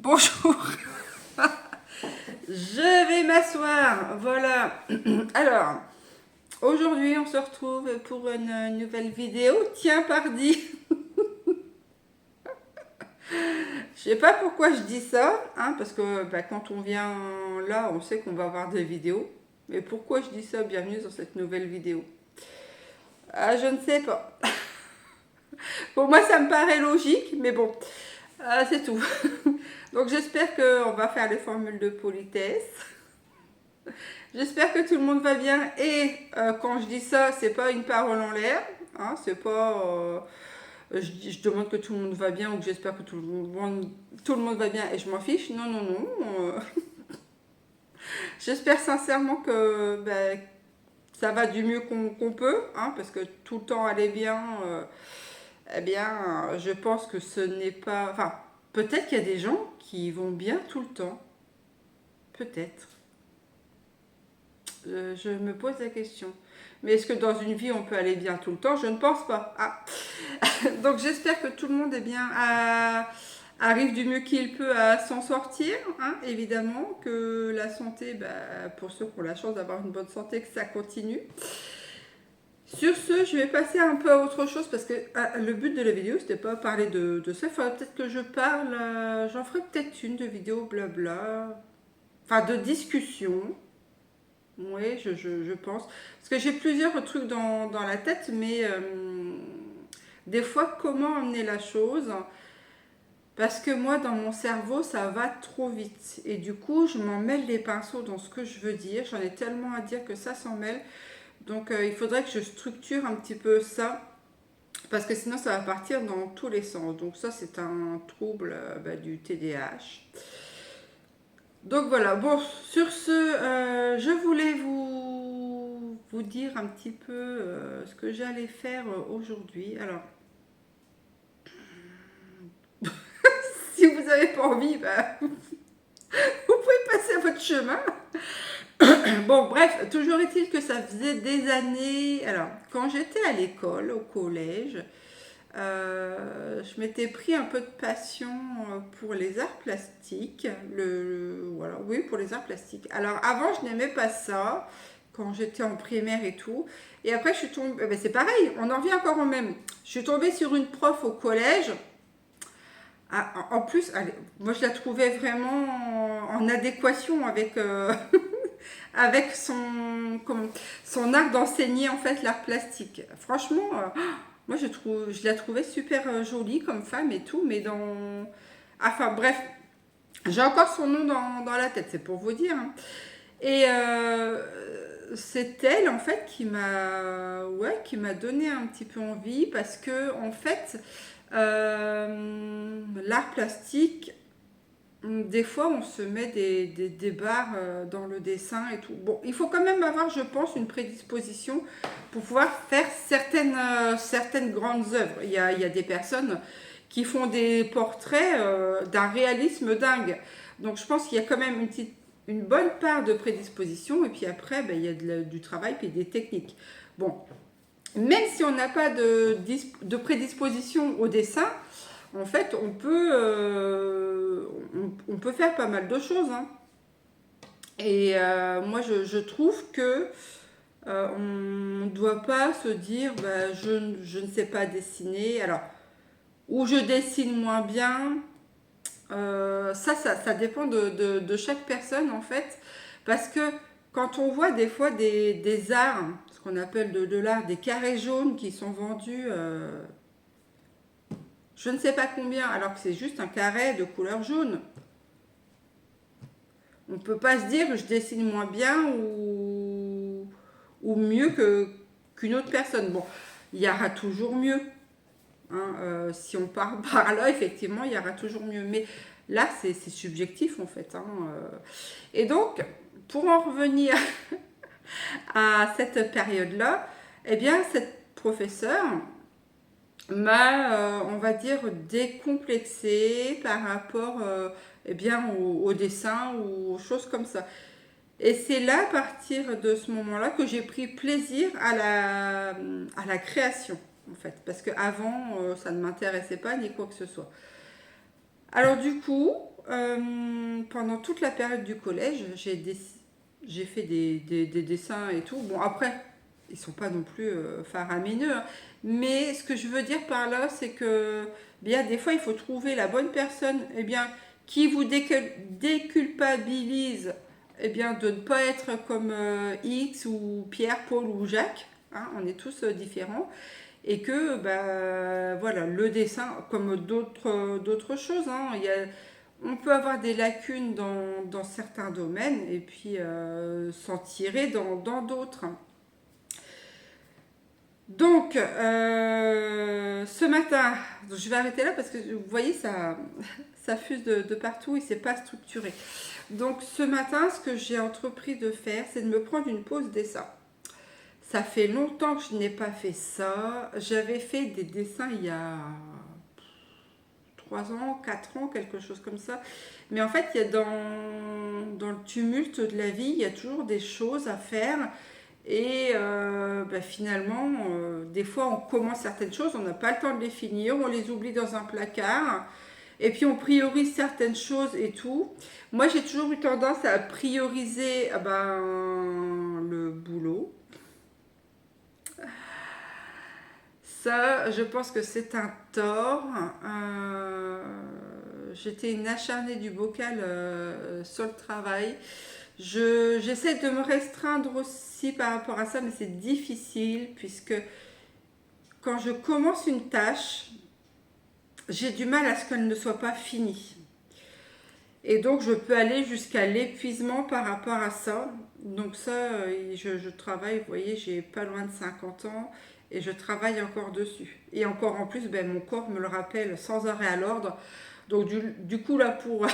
Bonjour. Je vais m'asseoir. Voilà. Alors, aujourd'hui, on se retrouve pour une nouvelle vidéo. Tiens, pardi. Je sais pas pourquoi je dis ça, hein, parce que quand on vient là, on sait qu'on va avoir des vidéos. Mais pourquoi je dis ça? Bienvenue dans cette nouvelle vidéo. Ah, je ne sais pas. Pour moi, ça me paraît logique, mais bon, c'est tout. Donc, j'espère qu'on va faire les formules de politesse. J'espère que tout le monde va bien. Et quand je dis ça, c'est pas une parole en l'air. Hein, c'est pas. Je demande que tout le monde va bien ou que j'espère que tout le monde va bien et je m'en fiche. Non, non, non. J'espère sincèrement que ça va du mieux qu'on peut. Hein, parce que tout le temps aller bien, eh bien, je pense que ce n'est pas. Enfin, peut-être qu'il y a des gens qui vont bien tout le temps. Peut-être. Je me pose la question. Mais est-ce que dans une vie on peut aller bien tout le temps? Je ne pense pas. Ah. Donc j'espère que tout le monde arrive du mieux qu'il peut à s'en sortir. Hein, évidemment que la santé, pour ceux qui ont la chance d'avoir une bonne santé, que ça continue. Sur ce, je vais passer un peu à autre chose parce que le but de la vidéo, c'était pas parler de ça. Il faudrait peut-être que je parle. J'en ferai peut-être une de vidéo blabla. Enfin, de discussion. Oui, je pense. Parce que j'ai plusieurs trucs dans la tête, mais des fois, comment amener la chose? Parce que moi, dans mon cerveau, ça va trop vite. Et du coup, je m'en mêle les pinceaux dans ce que je veux dire. J'en ai tellement à dire que ça s'en mêle. Donc, il faudrait que je structure un petit peu ça. Parce que sinon, ça va partir dans tous les sens. Donc, ça, c'est un trouble du TDAH. Donc voilà, bon, sur ce, je voulais vous dire un petit peu ce que j'allais faire aujourd'hui. Alors, si vous n'avez pas envie, vous pouvez passer à votre chemin. Bon, bref, toujours est-il que ça faisait des années. Alors, quand j'étais à l'école, au collège, je m'étais pris un peu de passion pour les arts plastiques. Voilà, oui, pour les arts plastiques. Alors, avant, je n'aimais pas ça, quand j'étais en primaire et tout. Et après, je suis tombée. C'est pareil, on en revient encore au même. Je suis tombée sur une prof au collège. Ah, en plus, moi, je la trouvais vraiment en adéquation avec, avec son art d'enseigner en fait l'art plastique. Franchement, moi je la trouvais super jolie comme femme et tout, mais dans. Enfin bref, j'ai encore son nom dans la tête, c'est pour vous dire. Hein. Et c'est elle en fait qui m'a donné un petit peu envie parce que en fait l'art plastique, des fois, on se met des barres dans le dessin et tout. Bon, il faut quand même avoir, je pense, une prédisposition pour pouvoir faire certaines grandes œuvres. Il y a des personnes qui font des portraits d'un réalisme dingue. Donc, je pense qu'il y a quand même une bonne part de prédisposition. Et puis après, il y a du travail et des techniques. Bon, même si on n'a pas de prédisposition au dessin, en fait, on peut faire pas mal de choses. Hein. Et moi, je trouve que on ne doit pas se dire je ne sais pas dessiner. Alors, ou je dessine moins bien. Ça dépend de chaque personne, en fait. Parce que quand on voit des fois des arts, ce qu'on appelle de l'art, des carrés jaunes qui sont vendus je ne sais pas combien, alors que c'est juste un carré de couleur jaune. On ne peut pas se dire je dessine moins bien ou mieux qu'une autre personne. Bon, il y aura toujours mieux. Hein, si on part par là, effectivement, il y aura toujours mieux. Mais là, c'est subjectif en fait. Hein, Et donc, pour en revenir à cette période-là, eh bien, cette professeure m'a, on va dire, décomplexée par rapport au dessin ou aux choses comme ça. Et c'est là, à partir de ce moment-là, que j'ai pris plaisir à la création, en fait. Parce qu'avant, ça ne m'intéressait pas ni quoi que ce soit. Alors du coup, pendant toute la période du collège, j'ai fait des dessins et tout. Bon, après, ils sont pas non plus faramineux, hein. Mais ce que je veux dire par là, c'est que bien des fois, il faut trouver la bonne personne, eh bien, qui vous déculpabilise, eh bien, de ne pas être comme X ou Pierre, Paul ou Jacques. Hein, on est tous différents. Et que, bah, voilà, le dessin, comme d'autres choses, hein, on peut avoir des lacunes dans certains domaines et puis s'en tirer dans d'autres. Donc, ce matin, je vais arrêter là parce que vous voyez, ça fuse de partout et c'est pas structuré. Donc, ce matin, ce que j'ai entrepris de faire, c'est de me prendre une pause dessin. Ça fait longtemps que je n'ai pas fait ça. J'avais fait des dessins il y a 3 ans, 4 ans, quelque chose comme ça. Mais en fait, il y a dans le tumulte de la vie, il y a toujours des choses à faire. Et bah, finalement, des fois, on commence certaines choses, on n'a pas le temps de les finir, on les oublie dans un placard. Et puis, on priorise certaines choses et tout. Moi, j'ai toujours eu tendance à prioriser le boulot. Ça, je pense que c'est un tort. J'étais une acharnée du bocal sur le travail. J'essaie de me restreindre aussi par rapport à ça, mais c'est difficile puisque quand je commence une tâche, j'ai du mal à ce qu'elle ne soit pas finie. Et donc, je peux aller jusqu'à l'épuisement par rapport à ça. Donc ça, je travaille, vous voyez, j'ai pas loin de 50 ans et je travaille encore dessus. Et encore en plus, ben, mon corps me le rappelle sans arrêt à l'ordre. Donc du coup, là, pour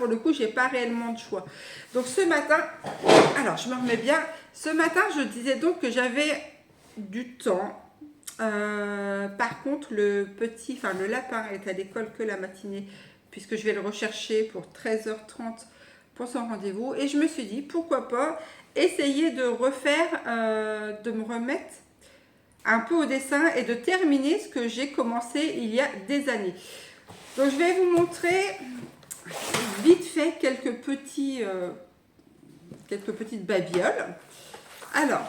le coup, j'ai pas réellement de choix. Donc ce matin, alors je me remets bien. Ce matin, je disais donc que j'avais du temps. Par contre, le lapin est à l'école que la matinée, puisque je vais le rechercher pour 13h30 pour son rendez-vous. Et je me suis dit, pourquoi pas essayer de de me remettre un peu au dessin et de terminer ce que j'ai commencé il y a des années. Donc je vais vous montrer vite fait quelques petites babioles. Alors,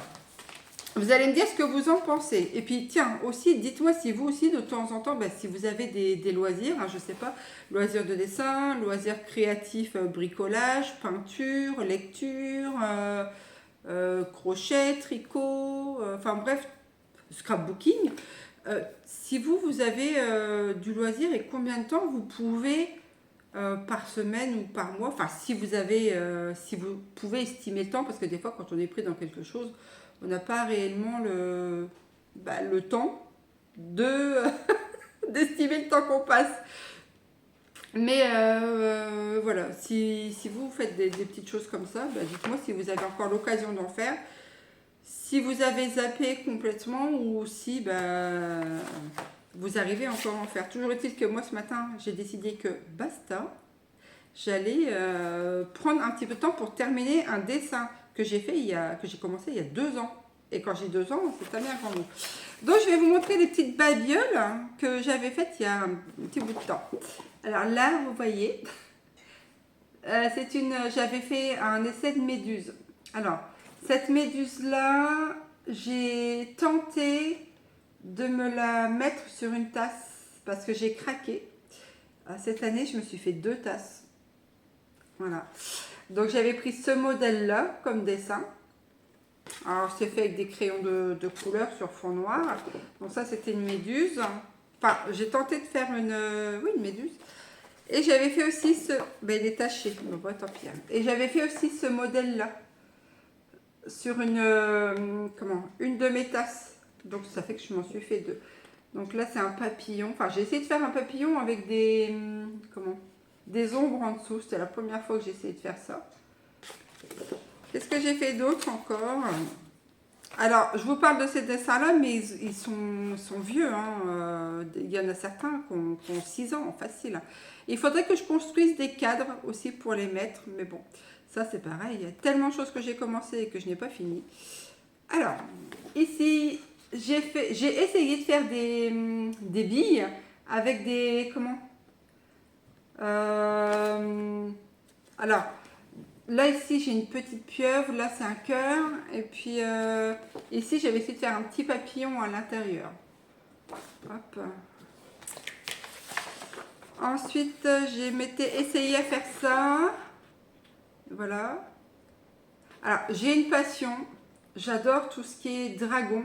vous allez me dire ce que vous en pensez. Et puis, tiens, aussi, dites-moi si vous aussi, de temps en temps, si vous avez des loisirs, hein, je ne sais pas, loisirs de dessin, loisirs créatifs, bricolage, peinture, lecture, crochet, tricot, enfin bref, scrapbooking. Si vous avez du loisir et combien de temps vous pouvez par semaine ou par mois, enfin si si vous pouvez estimer le temps, parce que des fois quand on est pris dans quelque chose, on n'a pas réellement le temps de d'estimer le temps qu'on passe. Mais voilà, si vous faites des petites choses comme ça, dites-moi si vous avez encore l'occasion d'en faire. Si vous avez zappé complètement ou si vous arrivez encore à en faire. Toujours est-il que moi ce matin, j'ai décidé que basta, j'allais prendre un petit peu de temps pour terminer un dessin que j'ai commencé il y a 2 ans. Et quand j'ai 2 ans, c'est un bien grand mot. Donc je vais vous montrer des petites babioles que j'avais faites il y a un petit bout de temps. Alors là, vous voyez, j'avais fait un essai de méduse. Alors, cette méduse-là, j'ai tenté de me la mettre sur une tasse parce que j'ai craqué. Cette année, je me suis fait 2 tasses. Voilà. Donc, j'avais pris ce modèle-là comme dessin. Alors, c'est fait avec des crayons de couleur sur fond noir. Donc, ça, c'était une méduse. Enfin, j'ai tenté de faire une méduse. Et j'avais fait aussi il est taché. Bon, tant pis. Et j'avais fait aussi ce modèle-là sur une de mes tasses. Donc ça fait que je m'en suis fait 2. Donc là c'est un papillon. Enfin j'ai essayé de faire un papillon avec des ombres en dessous. C'était la première fois que j'ai essayé de faire ça. Qu'est-ce que j'ai fait d'autre encore? Alors je vous parle de ces dessins là, mais ils sont vieux, hein. Il y en a certains qui ont 6 ans facile. Il faudrait que je construise des cadres aussi pour les mettre, mais bon, ça c'est pareil, il y a tellement de choses que j'ai commencé et que je n'ai pas fini. Alors, ici, j'ai essayé de faire des billes avec Alors, là, ici, j'ai une petite pieuvre. Là, c'est un cœur. Et puis, ici, j'avais essayé de faire un petit papillon à l'intérieur. Hop. Ensuite, j'ai essayé à faire ça. Voilà. Alors, j'ai une passion. J'adore tout ce qui est dragon.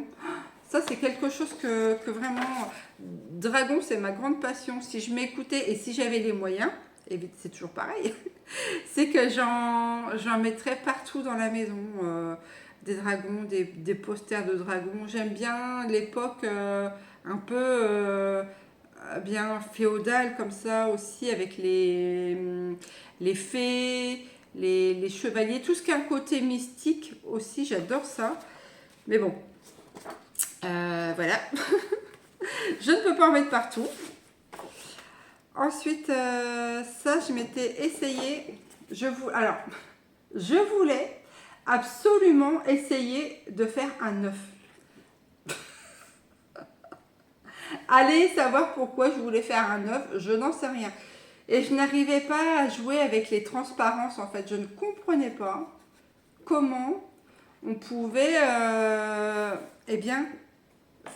Ça, c'est quelque chose que vraiment... Dragon, c'est ma grande passion. Si je m'écoutais et si j'avais les moyens, et c'est toujours pareil, c'est que j'en mettrais partout dans la maison. Des dragons, des posters de dragons. J'aime bien l'époque un peu bien féodale comme ça aussi, avec les fées, les chevaliers, tout ce qui a un côté mystique aussi, j'adore ça. Mais bon, voilà. Je ne peux pas en mettre partout. Ensuite, ça, je m'étais essayé. Alors, je voulais absolument essayer de faire un œuf. Allez savoir pourquoi je voulais faire un œuf, je n'en sais rien. Et je n'arrivais pas à jouer avec les transparences, en fait. Je ne comprenais pas comment on pouvait eh bien,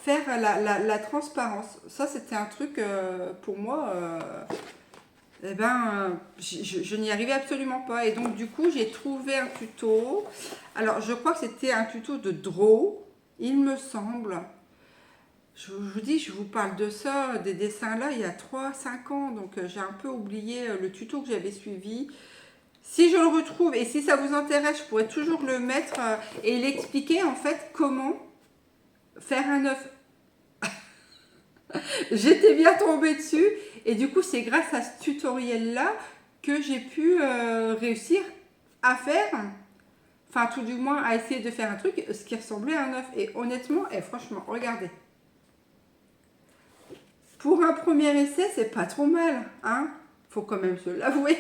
faire la transparence. Ça, c'était un truc pour moi, eh ben, je n'y arrivais absolument pas. Et donc, du coup, j'ai trouvé un tuto. Alors, je crois que c'était un tuto de Draw, il me semble. Je vous dis, je vous parle de ça, des dessins là, il y a 3 5 ans. Donc, j'ai un peu oublié le tuto que j'avais suivi. Si je le retrouve et si ça vous intéresse, je pourrais toujours le mettre et l'expliquer en fait comment faire un œuf. J'étais bien tombée dessus et du coup c'est grâce à ce tutoriel là que j'ai pu réussir à faire, enfin tout du moins à essayer de faire un truc ce qui ressemblait à un œuf. Et honnêtement, franchement, regardez. Pour un premier essai, c'est pas trop mal, hein. Faut quand même se l'avouer.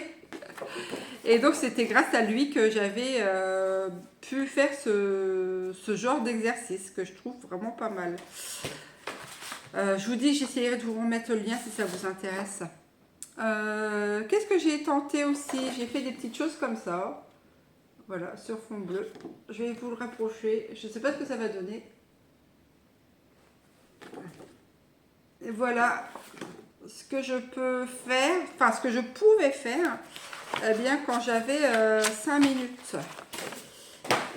Et donc c'était grâce à lui que j'avais pu faire ce genre d'exercice que je trouve vraiment pas mal. Je vous dis, j'essaierai de vous remettre le lien si ça vous intéresse. Qu'est-ce que j'ai tenté aussi? J'ai fait des petites choses comme ça. Voilà, sur fond bleu. Je vais vous le rapprocher. Je ne sais pas ce que ça va donner. Et voilà ce que je peux faire, enfin ce que je pouvais faire, eh bien quand j'avais 5 minutes.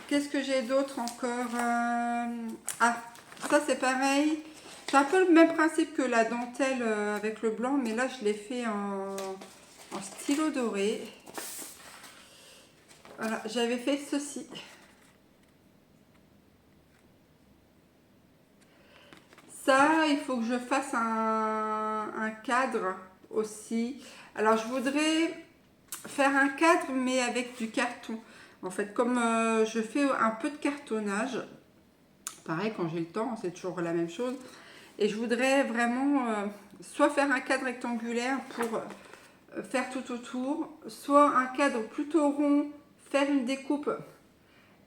Qu'est-ce que j'ai d'autre encore? Ah, ça c'est pareil. C'est un peu le même principe que la dentelle avec le blanc, mais là je l'ai fait en stylo doré. Voilà, j'avais fait ceci. Ça, il faut que je fasse un cadre aussi. Alors je voudrais faire un cadre mais avec du carton. En fait, comme je fais un peu de cartonnage, pareil quand j'ai le temps, c'est toujours la même chose. Et je voudrais vraiment soit faire un cadre rectangulaire pour faire tout autour, soit un cadre plutôt rond, faire une découpe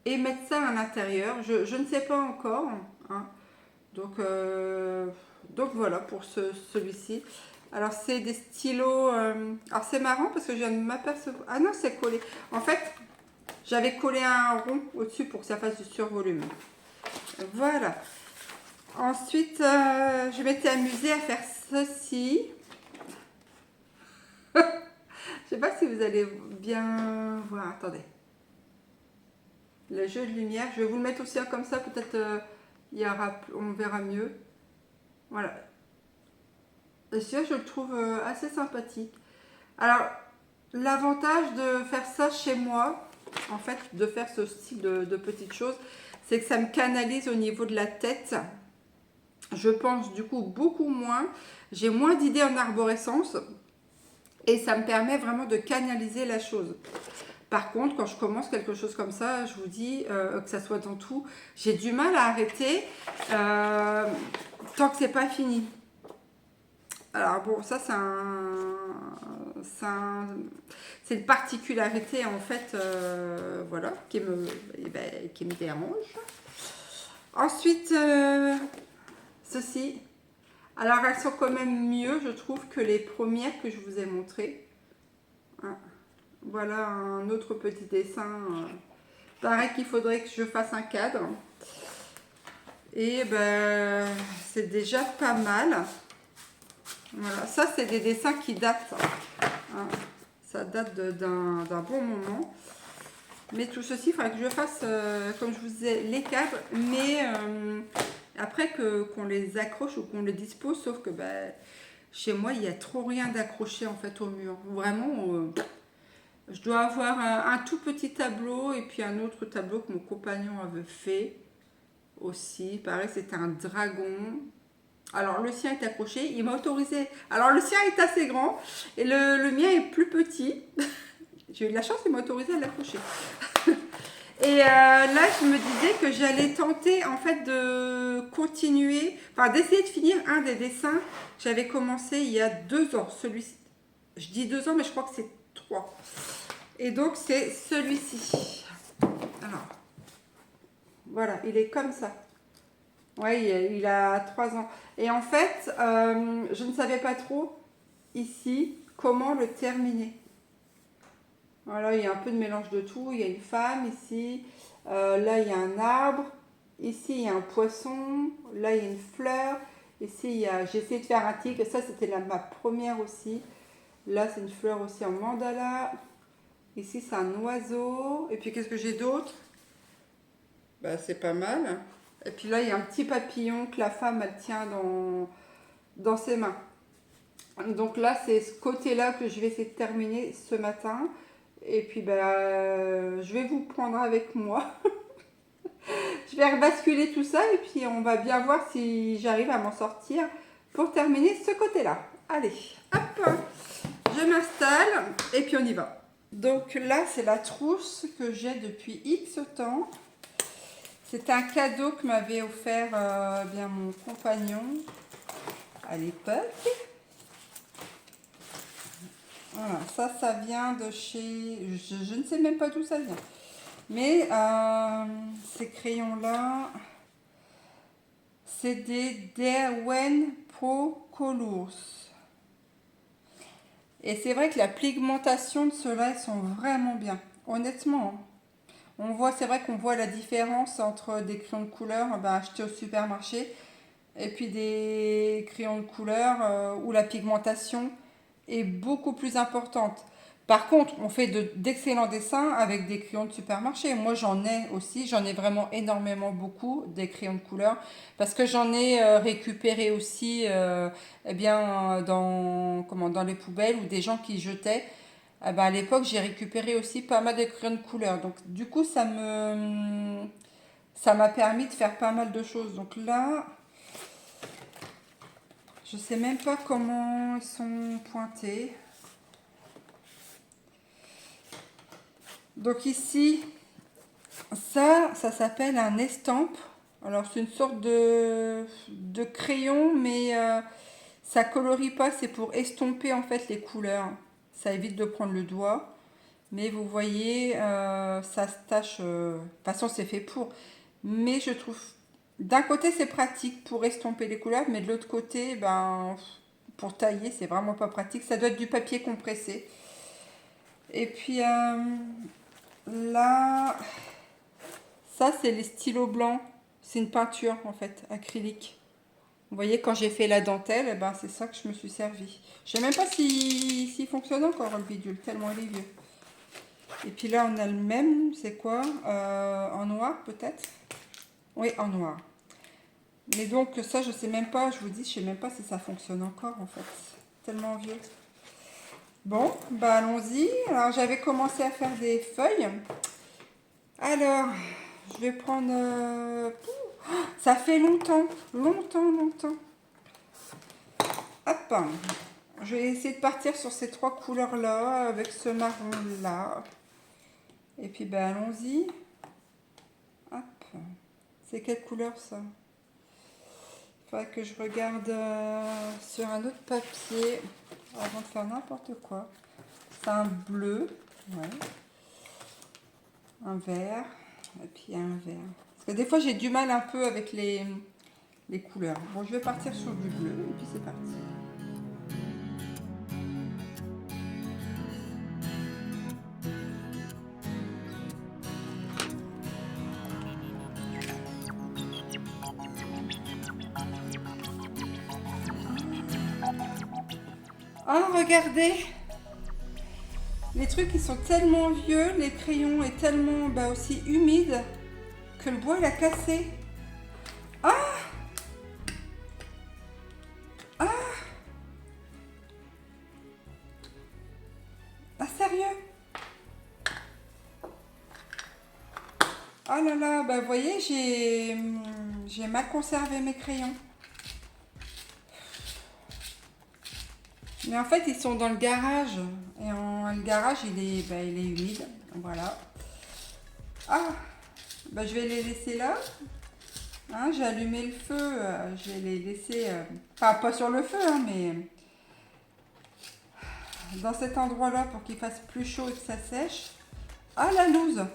et mettre ça à l'intérieur. Je ne sais pas encore, hein. Donc voilà pour celui-ci. Alors c'est des stylos. Alors c'est marrant parce que je viens de m'apercevoir. Ah non, c'est collé. En fait, j'avais collé un rond au-dessus pour que ça fasse du survolume. Voilà. Ensuite, je m'étais amusée à faire ceci. Je sais pas si vous allez bien voir. Attendez. Le jeu de lumière. Je vais vous le mettre aussi comme ça. Peut-être on verra mieux. Voilà. Et celui-là, je le trouve assez sympathique. Alors, l'avantage de faire ça chez moi, en fait, de faire ce style de petites choses, c'est que ça me canalise au niveau de la tête. Je pense du coup beaucoup moins. J'ai moins d'idées en arborescence. Et ça me permet vraiment de canaliser la chose. Par contre, quand je commence quelque chose comme ça, je vous dis, que ça soit dans tout, j'ai du mal à arrêter tant que c'est pas fini. Alors bon, ça c'est une particularité en fait, voilà, qui me dérange. Ensuite, ceci. Alors elles sont quand même mieux, je trouve, que les premières que je vous ai montrées. Hein. Voilà un autre petit dessin. Pareil qu'il faudrait que je fasse un cadre. Et ben, c'est déjà pas mal. Voilà, ça c'est des dessins qui datent. Hein. Ça date d'un bon moment. Mais tout ceci, il faudrait que je fasse, comme je vous disais, les cadres. Mais après qu'on les accroche ou qu'on les dispose. Sauf que ben, chez moi, il n'y a trop rien d'accroché en fait au mur. Vraiment, je dois avoir un tout petit tableau et puis un autre tableau que mon compagnon avait fait aussi. Pareil, c'était un dragon. Alors le sien est accroché, il m'a autorisé. Alors le sien est assez grand et le mien est plus petit. J'ai eu de la chance, il m'a autorisé à l'accrocher. Et là, je me disais que j'allais tenter en fait de continuer, enfin d'essayer de finir un des dessins que j'avais commencé il y a 2 ans. Celui-ci, je dis 2 ans, mais je crois que c'est 3. Et donc c'est celui-ci. Alors, voilà, il est comme ça. Oui, il a 3 ans. Et en fait, je ne savais pas trop ici comment le terminer. Voilà, il y a un peu de mélange de tout. Il y a une femme ici. Là, il y a un arbre. Ici, il y a un poisson. Là, il y a une fleur. Ici, il y a... j'ai essayé de faire un tigre. Ça, c'était ma première aussi. Là, c'est une fleur aussi en mandala. Ici, c'est un oiseau. Et puis, qu'est-ce que j'ai d'autre? Bah, c'est pas mal. Et puis là, il y a un petit papillon que la femme, elle tient dans ses mains. Donc là, c'est ce côté-là que je vais essayer de terminer ce matin. Et puis, je vais vous prendre avec moi. Je vais rebasculer tout ça et puis on va bien voir si j'arrive à m'en sortir pour terminer ce côté-là. Allez, hop, je m'installe et puis on y va. Donc là, c'est la trousse que j'ai depuis X temps. C'est un cadeau que m'avait offert bien mon compagnon à l'époque. Voilà, ça vient de chez... Je ne sais même pas d'où ça vient. Mais ces crayons-là, c'est des Derwent Pro Colors. Et c'est vrai que la pigmentation de ceux-là, ils sont vraiment bien. Honnêtement, on voit, c'est vrai qu'on voit la différence entre des crayons de couleur achetés au supermarché et puis des crayons de couleur où la pigmentation est beaucoup plus importante. Par contre, on fait d'excellents dessins avec des crayons de supermarché. Moi, j'en ai aussi, j'en ai vraiment énormément beaucoup, des crayons de couleur, parce que j'en ai récupéré aussi dans les poubelles ou des gens qui jetaient. À l'époque, j'ai récupéré aussi pas mal de crayons de couleur. Donc, du coup, ça m'a permis de faire pas mal de choses. Donc là, je sais même pas comment ils sont pointés. Donc ici, ça s'appelle un estampe. Alors c'est une sorte de crayon, mais ça colorie pas, c'est pour estomper en fait les couleurs. Ça évite de prendre le doigt. Mais vous voyez, ça se tâche. De toute façon, c'est fait pour. Mais je trouve, d'un côté, c'est pratique pour estomper les couleurs, mais de l'autre côté, pour tailler, c'est vraiment pas pratique. Ça doit être du papier compressé. Et puis là, ça, c'est les stylos blancs. C'est une peinture, en fait, acrylique. Vous voyez, quand j'ai fait la dentelle, c'est ça que je me suis servi. Je sais même pas s'il fonctionne encore, le bidule, tellement il est vieux. Et puis là, on a le même, c'est quoi en noir, peut-être? Oui, en noir. Mais donc, ça, je sais même pas, je vous dis, je sais même pas si ça fonctionne encore, en fait. Tellement vieux. Bon, allons-y. Alors, j'avais commencé à faire des feuilles. Alors, je vais prendre... ça fait longtemps. Hop. Je vais essayer de partir sur ces 3 couleurs-là, avec ce marron-là. Et puis, allons-y. Hop. C'est quelle couleur, ça? Il faudrait que je regarde sur un autre papier avant de faire n'importe quoi. C'est un bleu. Ouais. Un vert. Et puis un vert. Parce que des fois, j'ai du mal un peu avec les couleurs. Bon, je vais partir sur du bleu et puis c'est parti. Oh, regardez. Les trucs, ils sont tellement vieux, les crayons est tellement aussi humide que le bois, il a cassé. Ah! Ah! Ah, sérieux? Oh là là, vous voyez, j'ai mal conservé mes crayons. Mais en fait, ils sont dans le garage. Et le garage, il est humide. Voilà. Ah, je vais les laisser là. Hein, j'ai allumé le feu. Je vais les laisser... Enfin, pas sur le feu, hein, mais dans cet endroit-là pour qu'il fasse plus chaud et que ça sèche. Ah, la loose.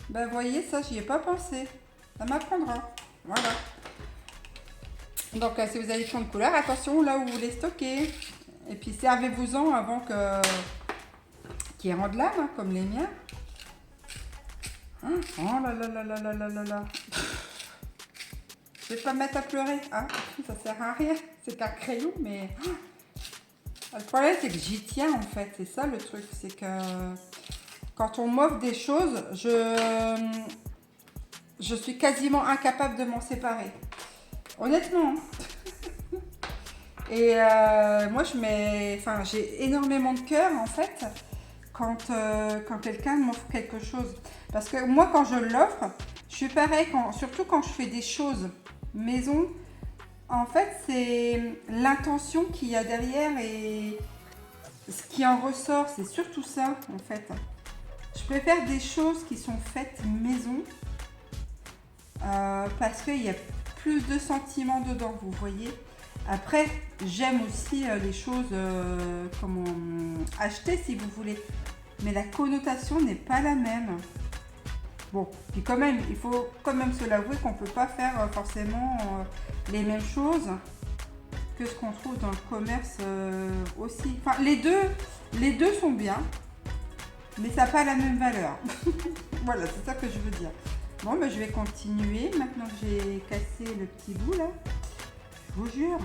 Vous voyez, ça, j'y ai pas pensé. Ça m'apprendra. Voilà. Donc, si vous avez plein de couleurs, attention là où vous les stockez. Et puis, servez-vous-en avant qu'ils rendent l'âme, hein, comme les miens. Hein, oh là là là là là là là là. Je vais pas me mettre à pleurer. Hein, ça sert à rien. C'est qu'un crayon, mais... Le problème, c'est que j'y tiens, en fait. C'est ça, le truc. C'est que quand on m'offre des choses, je suis quasiment incapable de m'en séparer. Honnêtement. Et moi, j'ai énormément de cœur, en fait, quand quelqu'un m'offre quelque chose. Parce que moi, quand je l'offre, je suis pareil, surtout quand je fais des choses maison. En fait, c'est l'intention qu'il y a derrière et ce qui en ressort, c'est surtout ça, en fait. Je préfère des choses qui sont faites maison parce qu'il y a plus de sentiments dedans, vous voyez. Après, j'aime aussi les choses acheter si vous voulez. Mais la connotation n'est pas la même. Bon, puis quand même, il faut quand même se l'avouer qu'on ne peut pas faire forcément les mêmes choses que ce qu'on trouve dans le commerce aussi. Enfin, les deux sont bien, mais ça n'a pas la même valeur. Voilà, c'est ça que je veux dire. Bon, je vais continuer. Maintenant que j'ai cassé le petit bout là, je vous jure.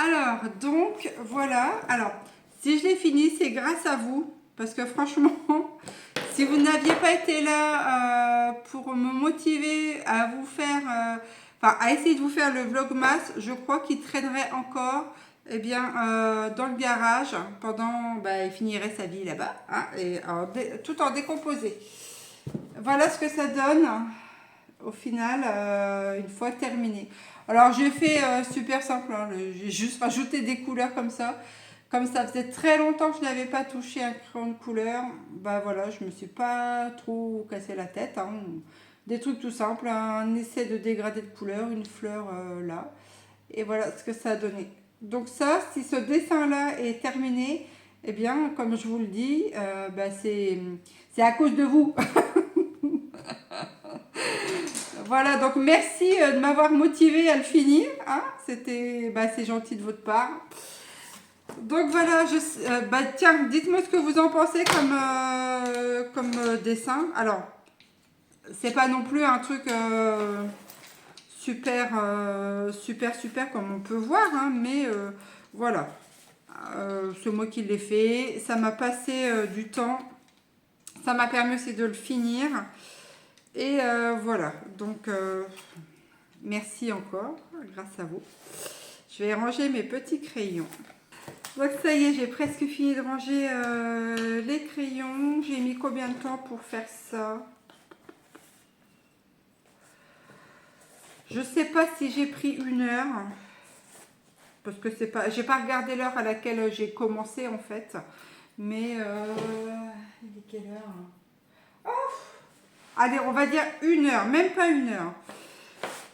Alors, donc, voilà. Alors, si je l'ai fini, c'est grâce à vous. Parce que franchement, si vous n'aviez pas été là pour me motiver à vous faire, à essayer de vous faire le vlogmas, je crois qu'il traînerait encore, eh bien, dans le garage pendant, il finirait sa vie là-bas, hein, et tout en décomposé. Voilà ce que ça donne au final une fois terminé. Alors j'ai fait super simple, hein, j'ai juste rajouté des couleurs comme ça. Comme ça faisait très longtemps que je n'avais pas touché un crayon de couleur, voilà, je me suis pas trop cassé la tête. Hein. Des trucs tout simples, un essai de dégradé de couleur, une fleur là. Et voilà ce que ça a donné. Donc ça, si ce dessin-là est terminé, eh bien, comme je vous le dis, c'est à cause de vous. Voilà, donc merci de m'avoir motivé à le finir. Hein. C'est gentil de votre part. Donc voilà, tiens, dites-moi ce que vous en pensez comme dessin. Alors, c'est pas non plus un truc super comme on peut voir, hein, mais voilà. C'est moi qui l'ai fait. Ça m'a passé du temps. Ça m'a permis aussi de le finir. Et voilà, donc merci encore, grâce à vous. Je vais ranger mes petits crayons. Donc ça y est, j'ai presque fini de ranger les crayons. J'ai mis combien de temps pour faire ça? Je sais pas si j'ai pris 1 heure. Parce que c'est pas, j'ai pas regardé l'heure à laquelle j'ai commencé en fait. Mais il est quelle heure? Oh, allez, on va dire 1 heure, même pas 1 heure.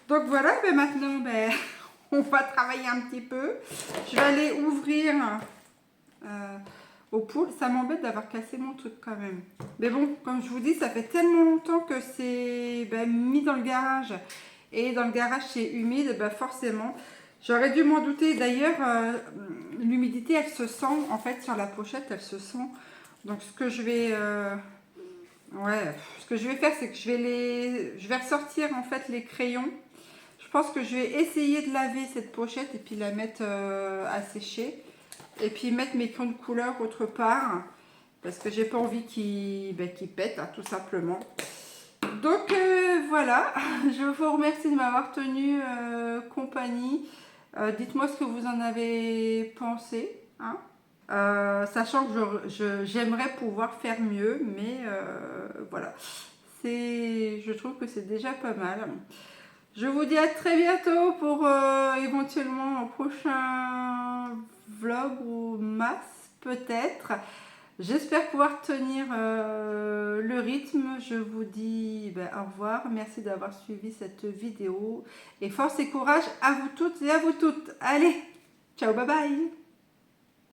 Donc voilà, maintenant, on va travailler un petit peu. Je vais aller ouvrir aux poules. Ça m'embête d'avoir cassé mon truc quand même. Mais bon, comme je vous dis, ça fait tellement longtemps que c'est mis dans le garage. Et dans le garage, c'est humide, forcément. J'aurais dû m'en douter. D'ailleurs, l'humidité, elle se sent, en fait, sur la pochette, elle se sent. Donc, ce que je vais... ce que je vais faire, c'est que je vais ressortir, en fait, les crayons. Je pense que je vais essayer de laver cette pochette et puis la mettre à sécher. Et puis mettre mes crayons de couleur autre part. Parce que j'ai pas envie qu'ils pètent, hein, tout simplement. Donc voilà, je vous remercie de m'avoir tenu compagnie. Dites-moi ce que vous en avez pensé. Hein. Sachant que j'aimerais pouvoir faire mieux. Mais voilà, je trouve que c'est déjà pas mal. Je vous dis à très bientôt pour éventuellement un prochain vlog ou masse peut-être. J'espère pouvoir tenir le rythme. Je vous dis au revoir. Merci d'avoir suivi cette vidéo. Et force et courage à vous toutes et à vous toutes. Allez, ciao, bye bye.